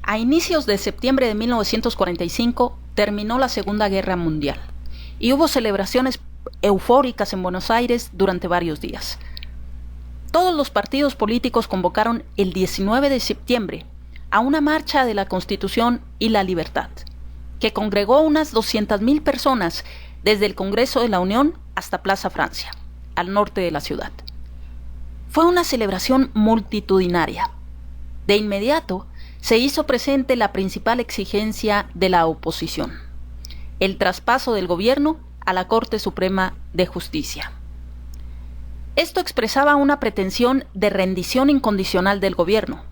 A inicios de septiembre de 1945 terminó la Segunda Guerra Mundial y hubo celebraciones eufóricas en Buenos Aires durante varios días. Todos los partidos políticos convocaron el 19 de septiembre a una marcha de la Constitución y la Libertad, que congregó unas 200.000 personas desde el Congreso de la Unión hasta Plaza Francia, al norte de la ciudad. Fue una celebración multitudinaria. De inmediato se hizo presente la principal exigencia de la oposición: el traspaso del gobierno a la Corte Suprema de Justicia. Esto expresaba una pretensión de rendición incondicional del gobierno,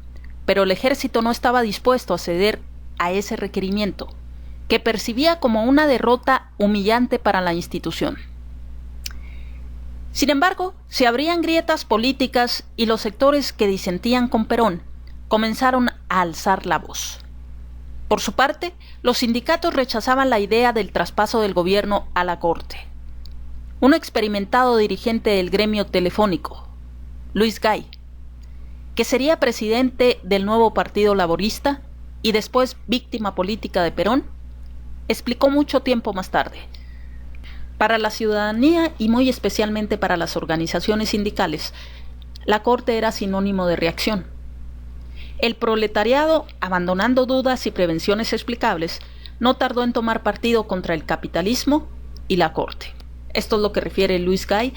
pero el ejército no estaba dispuesto a ceder a ese requerimiento, que percibía como una derrota humillante para la institución. Sin embargo, se abrían grietas políticas y los sectores que disentían con Perón comenzaron a alzar la voz. Por su parte, los sindicatos rechazaban la idea del traspaso del gobierno a la Corte. Un experimentado dirigente del gremio telefónico, Luis Gay, que sería presidente del nuevo Partido Laborista y después víctima política de Perón, explicó mucho tiempo más tarde: para la ciudadanía y muy especialmente para las organizaciones sindicales, la Corte era sinónimo de reacción. El proletariado, abandonando dudas y prevenciones explicables, no tardó en tomar partido contra el capitalismo y la Corte. Esto es lo que refiere Luis Gay.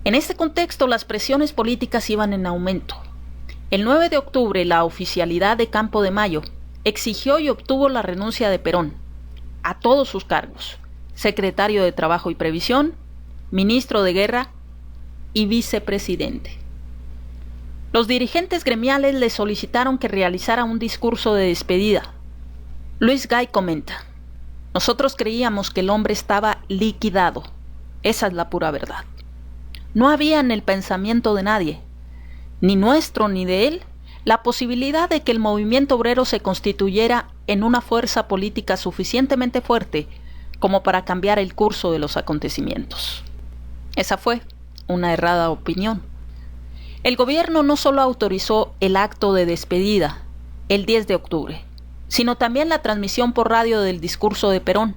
En este contexto, las presiones políticas iban en aumento. El 9 de octubre, la oficialidad de Campo de Mayo exigió y obtuvo la renuncia de Perón a todos sus cargos: secretario de Trabajo y Previsión, ministro de Guerra y vicepresidente. Los dirigentes gremiales le solicitaron que realizara un discurso de despedida. Luis Gay comenta: nosotros creíamos que el hombre estaba liquidado. Esa es la pura verdad. No había en el pensamiento de nadie, ni nuestro ni de él, la posibilidad de que el movimiento obrero se constituyera en una fuerza política suficientemente fuerte como para cambiar el curso de los acontecimientos. Esa fue una errada opinión. El gobierno no solo autorizó el acto de despedida el 10 de octubre, sino también la transmisión por radio del discurso de Perón,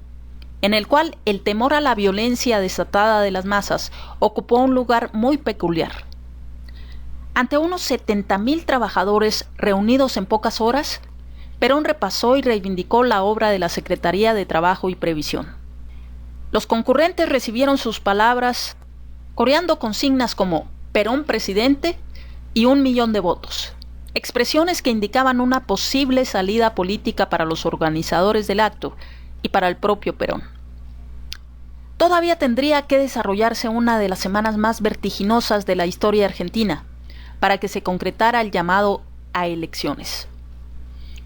en el cual el temor a la violencia desatada de las masas ocupó un lugar muy peculiar. Ante unos 70.000 trabajadores reunidos en pocas horas, Perón repasó y reivindicó la obra de la Secretaría de Trabajo y Previsión. Los concurrentes recibieron sus palabras coreando consignas como Perón presidente y 1 millón de votos, expresiones que indicaban una posible salida política para los organizadores del acto y para el propio Perón. Todavía tendría que desarrollarse una de las semanas más vertiginosas de la historia argentina para que se concretara el llamado a elecciones.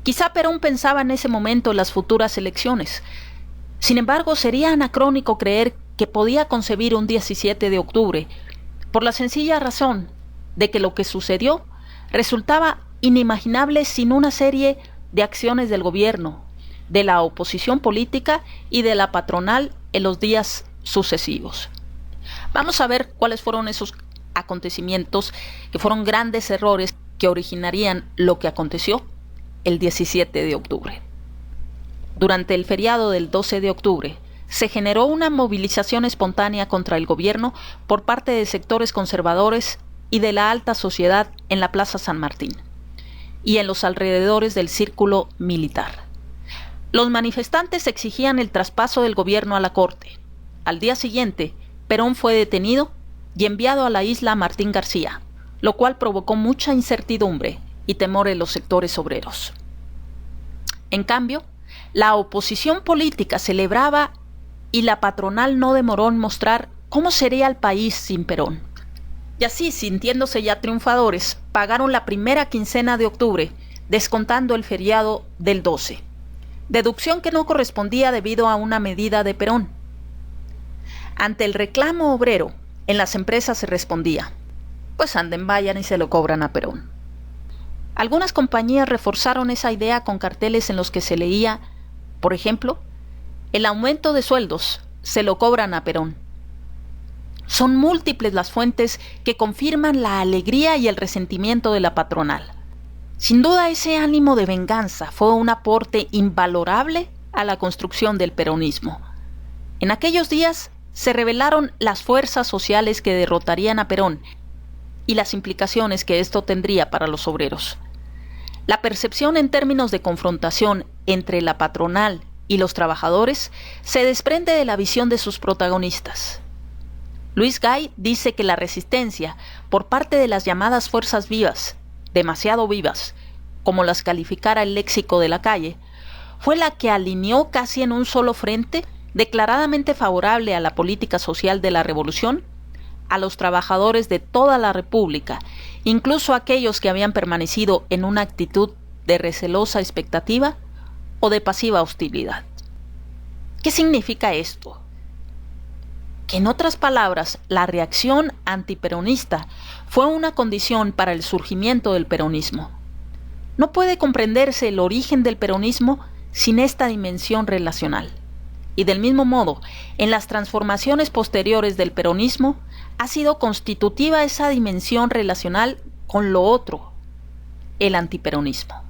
Quizá Perón pensaba en ese momento en las futuras elecciones. Sin embargo, sería anacrónico creer que podía concebir un 17 de octubre, por la sencilla razón de que lo que sucedió resultaba inimaginable sin una serie de acciones del gobierno, de la oposición política y de la patronal en los días sucesivos. Vamos a ver cuáles fueron esos acontecimientos que fueron grandes errores que originarían lo que aconteció el 17 de octubre. Durante el feriado del 12 de octubre, se generó una movilización espontánea contra el gobierno por parte de sectores conservadores y de la alta sociedad en la Plaza San Martín y en los alrededores del círculo militar. Los manifestantes exigían el traspaso del gobierno a la Corte. Al día siguiente, Perón fue detenido y enviado a la isla Martín García, lo cual provocó mucha incertidumbre y temor en los sectores obreros. En cambio, la oposición política celebraba y la patronal no demoró en mostrar cómo sería el país sin Perón. Y así, sintiéndose ya triunfadores, pagaron la primera quincena de octubre, descontando el feriado del 12, deducción que no correspondía debido a una medida de Perón. Ante el reclamo obrero, en las empresas se respondía: pues anden, vayan y se lo cobran a Perón. Algunas compañías reforzaron esa idea con carteles en los que se leía, por ejemplo, el aumento de sueldos se lo cobran a Perón. Son múltiples las fuentes que confirman la alegría y el resentimiento de la patronal. Sin duda, ese ánimo de venganza fue un aporte invalorable a la construcción del peronismo. En aquellos días se revelaron las fuerzas sociales que derrotarían a Perón y las implicaciones que esto tendría para los obreros. La percepción en términos de confrontación entre la patronal y los trabajadores se desprende de la visión de sus protagonistas. Luis Gay dice que la resistencia por parte de las llamadas fuerzas vivas, demasiado vivas, como las calificara el léxico de la calle, fue la que alineó casi en un solo frente, declaradamente favorable a la política social de la revolución, a los trabajadores de toda la República, incluso aquellos que habían permanecido en una actitud de recelosa expectativa o de pasiva hostilidad. ¿Qué significa esto? Que en otras palabras, la reacción antiperonista fue una condición para el surgimiento del peronismo. No puede comprenderse el origen del peronismo sin esta dimensión relacional. Y del mismo modo, en las transformaciones posteriores del peronismo, ha sido constitutiva esa dimensión relacional con lo otro, el antiperonismo.